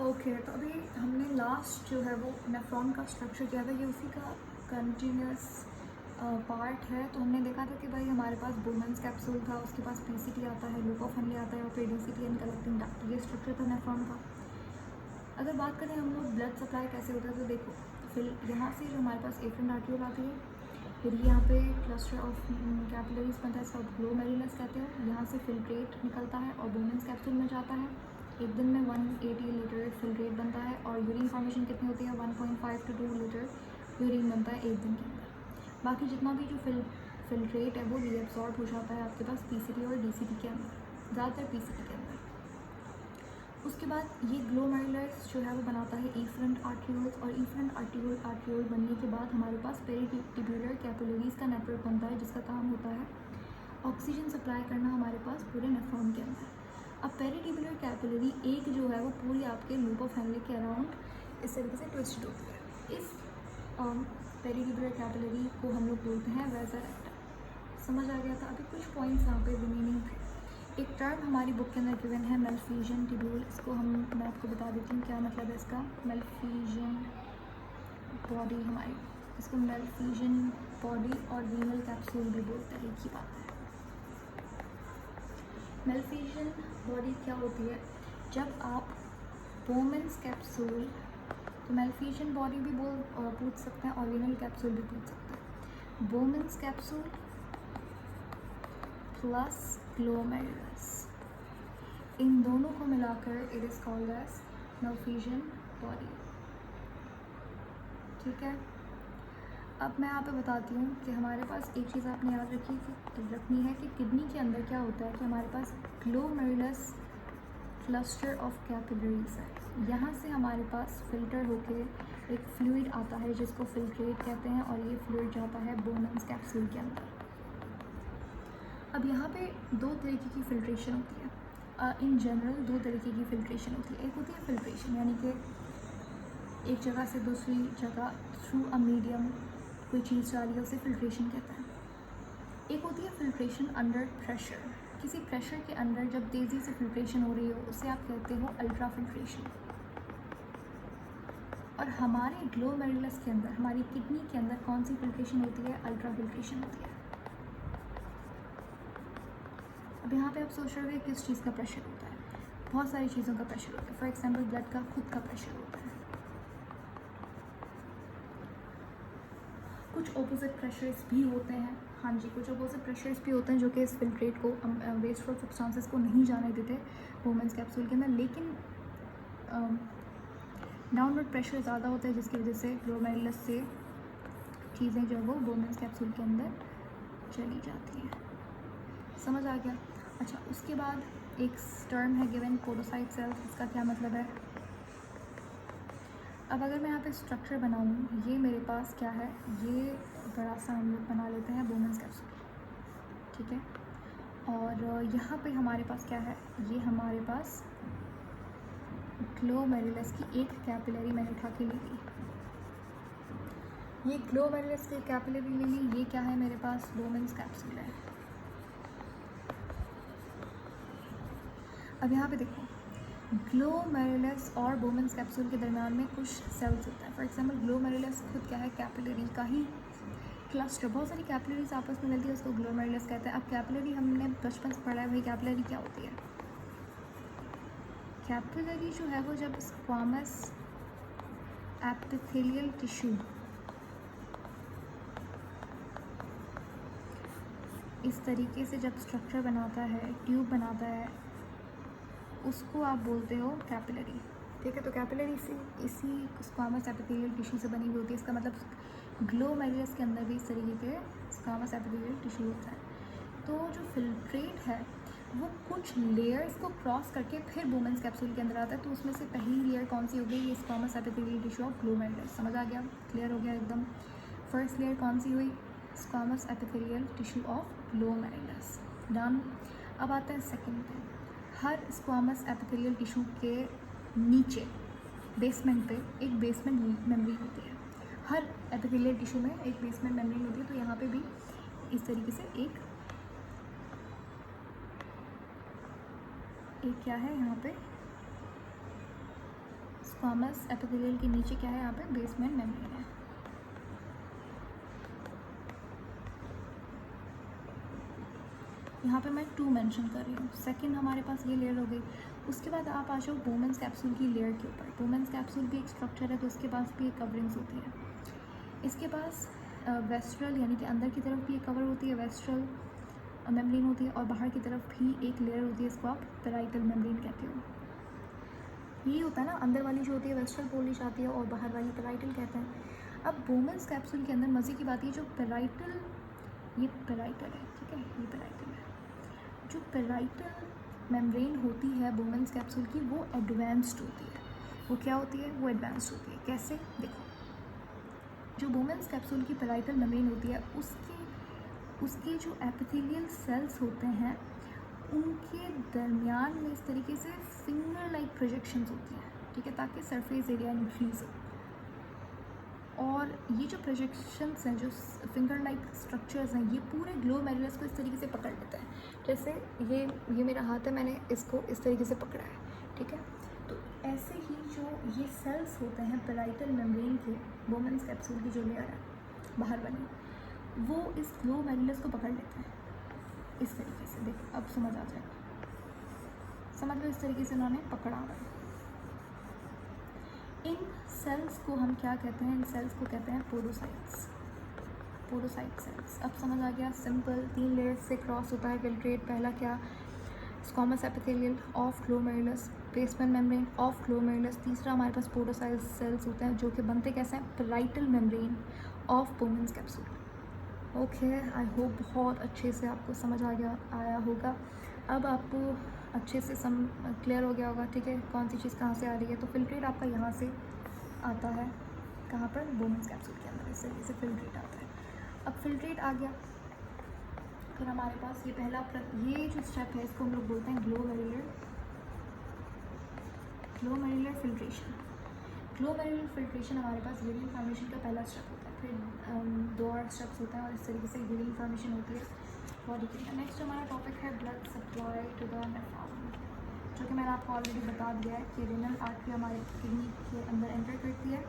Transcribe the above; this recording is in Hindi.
ओके, तो अभी हमने लास्ट जो है वो नेफ्रॉन का स्ट्रक्चर किया था, ये उसी का कंटिन्यूस पार्ट है। तो हमने देखा था कि भाई हमारे पास बोमेंस कैप्सूल था, उसके पास पीसीटी आता है, लूप ऑफ हेनले आता है और फिर डीसीटी एंड कलेक्टिंग डक्ट, ये स्ट्रक्चर था नेफ्रॉन का। अगर बात करें हम लोग ब्लड सप्लाई कैसे होता है, तो देखो फिर यहाँ से जो हमारे पास एफरेंट आर्टियोल आती है, फिर यहाँ पे क्लस्टर ऑफ कैपिलरीज बनता है, इसका ग्लोमेरुलस कहते हैं। यहाँ से फिल्ट्रेट निकलता है और बोमेंस कैप्सूल में जाता है। एक दिन में 180 लीटर फिल्ट्रेट बनता है और यूरिन फॉर्मेशन कितनी होती है, 1.5 to 2 लीटर यूरिन बनता है एक दिन के अंदर। बाकी जितना भी जो फिल्ट्रेट है वो रीअब्सॉर्ब हो जाता है आपके पास पीसीटी और डीसीटी के अंदर, ज़्यादातर पीसीटी के अंदर। उसके बाद ये ग्लोमेरुलस जो है वो बनाता है एफरेंट आर्टियोल्स, और एफरेंट आर्टियोल बनने के बाद हमारे पास पेरिटिब्यूलर कैपिलरीज का नेटवर्क बनता है, जिसका काम होता है ऑक्सीजन सप्लाई करना हमारे पास पूरे नेफ्रॉन के अंदर। अब पेरिटिब्यूलर कैपिलरी एक जो है वो पूरी आपके लूप ऑफ हेनले के अराउंड इस तरीके से ट्विस्ट होती है। इस पेरिटिब्यूलर कैपिलरी को हम लोग बोलते हैं वेसा रेक्टा। समझ आ गया था? अभी कुछ पॉइंट्स यहाँ पे रिमेनिंग थे। एक टर्म हमारी बुक के अंदर गिवन है मेलफिजियन ट्यूब्यूल। इसको मैं आपको बता देती हूँ क्या मतलब है इसका। मेलफिजियन बॉडी हमारी, इसको मेलफिजियन बॉडी और वीनल कैप्सूल भी बोलते हैं, एक ही बात है। मेलफिजियन बॉडी क्या होती है, जब आप बोमेंस कैप्सूल, तो मेलफिजियन बॉडी भी पूछ सकते हैं और वीनल कैप्सूल भी पूछ सकते हैं। बोमेंस कैप्सूल प्लस ग्लोमेरुलस, इन दोनों को मिलाकर it is called as Malpighian body. ठीक है, अब मैं यहाँ पे बताती हूँ कि हमारे पास एक चीज़ आपने याद रखनी है कि किडनी के अंदर क्या होता है कि हमारे पास ग्लोमेरुलस क्लस्टर ऑफ कैपिलरीज है। यहाँ से हमारे पास फिल्टर होके एक फ्लूइड आता है जिसको फिल्ट्रेट कहते हैं, और ये फ्लूइड जाता है बोमेंस कैप्सूल के अंदर। अब यहाँ पे दो तरीके की फ़िल्ट्रेशन होती है। इन जनरल दो तरीके की फ़िल्ट्रेशन होती है। एक होती है फ़िल्ट्रेशन, यानी कि एक जगह से दूसरी जगह थ्रू अ मीडियम कोई चीज़ जा रही है, उसे फ़िल्ट्रेशन कहते हैं। एक होती है फ़िल्ट्रेशन अंडर प्रेशर, किसी प्रेशर के अंदर जब तेज़ी से फ़िल्ट्रेशन हो रही हो उसे आप कहते हो अल्ट्रा फ़िल्ट्रेशन। और हमारे ग्लोमेरुलस के अंदर, हमारी किडनी के अंदर कौन सी फ़िल्ट्रेशन होती है, अल्ट्रा फ़िल्ट्रेशन होती है। अब यहाँ पे आप सोच रहे हो किस चीज़ का प्रेशर होता है, बहुत सारी चीज़ों का प्रेशर होता है। फॉर एग्जांपल ब्लड का खुद का प्रेशर होता है। कुछ ऑपोजिट प्रेशर्स भी होते हैं, हाँ जी, कुछ ऑपोजिट प्रेशर्स भी होते हैं जो कि इस फिल्ट्रेट को, वेस्टफुल सब्सटेंसेस को नहीं जाने देते वोमेंस कैप्सूल के अंदर। लेकिन डाउनवर्ड प्रेशर ज़्यादा होता है जिसकी वजह से ग्लोमेरुलस से चीज़ें जो है वो वोमेंस कैप्सूल के अंदर चली जाती हैं। समझ आ गया? अच्छा, उसके बाद एक टर्म है गिवन पोडोसाइट सेल्स, इसका क्या मतलब है। अब अगर मैं यहाँ पे स्ट्रक्चर बनाऊँ, ये मेरे पास क्या है, ये बड़ा सा हम लोग बना लेते हैं वोमेंस कैप्सूल, ठीक है। और यहाँ पे हमारे पास क्या है, ये हमारे पास ग्लोमेरुलस की एक कैपिलरी मैंने उठा के ले ली। ये ग्लोमेरुलस की कैपिलरी ले ली, ये क्या है मेरे पास, वोमेंस कैप्सूल है। अब यहाँ पे देखो, ग्लोमेरुलस और वोमेंस कैप्सूल के दरमियान में कुछ सेल्स होता है। फॉर एग्जांपल ग्लोमेरुलस खुद क्या है, कैपिलरी का ही क्लस्टर, बहुत सारी कैपिलरीज आपस में मिलती है, उसको ग्लोमेरुलस कहते हैं। अब कैपिलरी हमने बचपन से पढ़ा है, वही कैपिलरी क्या होती है। कैपिलरी जो है वो जब स्क्वामस एपिथेलियल टिश्यू, इस तरीके से जब स्ट्रक्चर बनाता है, ट्यूब बनाता है, उसको आप बोलते हो कैपिलरी, ठीक है। तो कैपिलरी से इसी स्क्वामस एपिथेलियल टिश्यू से बनी हुई होती है। इसका मतलब ग्लोमेरुलस के अंदर भी इस तरीके के स्क्वामस एपिथेलियल टिश्यू होता है। तो जो फिल्ट्रेट है वो कुछ लेयर्स को क्रॉस करके फिर वोमेंस कैप्सूल के अंदर आता है। तो उसमें से पहली लेयर कौन सी हो गई, ये squamous epithelial tissue of glomerulus. समझ आ गया, क्लियर हो गया एकदम। फर्स्ट लेयर कौन सी हुई, squamous epithelial tissue of glomerulus, done. अब आता है सेकेंड पे, हर स्क्वामस एपिथेलियल टिश्यू के नीचे बेसमेंट पे एक बेसमेंट मेम्ब्रेन होती है। हर एपिथेलियल टिश्यू में एक बेसमेंट मेम्ब्रेन होती है। तो यहाँ पे भी इस तरीके से एक क्या है, यहाँ पे स्क्वामस एपिथेलियल के नीचे क्या है, यहाँ पे बेसमेंट मेम्ब्रेन है। यहाँ पे मैं 2 मेंशन कर रही हूँ। सेकंड हमारे पास ये लेयर हो गई। उसके बाद आप आ जाओ बोमेंस कैप्सूल की लेयर के ऊपर। बोमेंस कैप्सूल भी एक स्ट्रक्चर है, तो इसके पास भी एक कवरिंग्स होती है। इसके पास वेस्ट्रल यानी कि अंदर की तरफ भी एक कवर होती है, वेस्ट्रल मेम्ब्रेन होती है, और बाहर की तरफ भी एक लेयर होती है, इसको आप पेराइटल मेम्ब्रेन कहते हो। ये होता है ना, अंदर वाली जो होती है वेस्ट्रल पोलिश आती है और बाहर वाली पेराइटल कहते हैं। अब बोमेंस कैप्सूल के अंदर मज़े की बात ये जो पेराइटल, ये पेराइटल है, ठीक है, ये पेराइटल है। जो पेराइटल मेम्ब्रेन होती है बोमेंस कैप्सूल की, वो एडवांस्ड होती है। वो क्या होती है, वो एडवांस्ड होती है। कैसे, देखो, जो बोमेंस कैप्सूल की पेराइटल मेम्ब्रेन होती है, उसके जो एपिथेलियल सेल्स होते हैं, उनके दरमियान में इस तरीके से फिंगर लाइक प्रोजेक्शंस होती हैं, ठीक है, ताकि सरफेस एरिया इंक्रीज हो। और ये जो प्रोजेक्शंस हैं, जो फिंगर लाइक स्ट्रक्चर्स हैं, ये पूरे ग्लोमेरुलस को इस तरीके से पकड़ लेते हैं। जैसे ये मेरा हाथ है, मैंने इसको इस तरीके से पकड़ा है, ठीक है। तो ऐसे ही जो ये सेल्स होते हैं पेराइटल मेम्ब्रेन के, बोमेंस कैप्सूल की जो लेयर है बाहर बनी, वो इस ग्लोमेरुलस को पकड़ लेते हैं इस तरीके से। देखो अब समझ आ जाएगा, समझ लो, इस तरीके से उन्होंने पकड़ा हुआ है। इन सेल्स को हम क्या कहते हैं, इन सेल्स को कहते हैं पोडोसाइट्स, पोडोसाइट सेल्स। अब समझ आ गया, सिंपल 3 लेयर्स से क्रॉस होता है फिल्ट्रेट। पहला क्या, squamous epithelial of glomerulus, basement membrane of glomerulus. तीसरा हमारे पास पोडोसाइट सेल्स होते हैं, जो कि बनते कैसे हैं, parietal membrane of बोमेंस capsule. Okay, I hope बहुत अच्छे से आपको समझ आया होगा। अब आपको अच्छे से क्लियर हो गया होगा, ठीक है, कौन सी चीज़ कहाँ से आ रही है। तो फिल्ट्रेट आपका यहाँ से आता है, कहाँ पर, बोमेंस कैप्सूल के अंदर, इस तरीके से फिल्ट्रेट आता है। अब फिल्ट्रेट आ गया, फिर हमारे पास ये पहला ये जो स्टेप है, इसको हम लोग बोलते हैं ग्लोमेरुलर फिल्ट्रेशन। ग्लोमेरुलर फिल्ट्रेशन हमारे पास यूरिन फॉर्मेशन का पहला स्टेप होता है। फिर 2 और स्टेप्स होते हैं, और इस तरीके से यूरिन फॉर्मेशन होती है बॉडी के अंदर। नेक्स्ट हमारा टॉपिक है blood supply to the nephron, जो कि मैंने आपको ऑलरेडी बता दिया है कि रीनल आर्टरी हमारे किडनी के अंदर एंटर करती है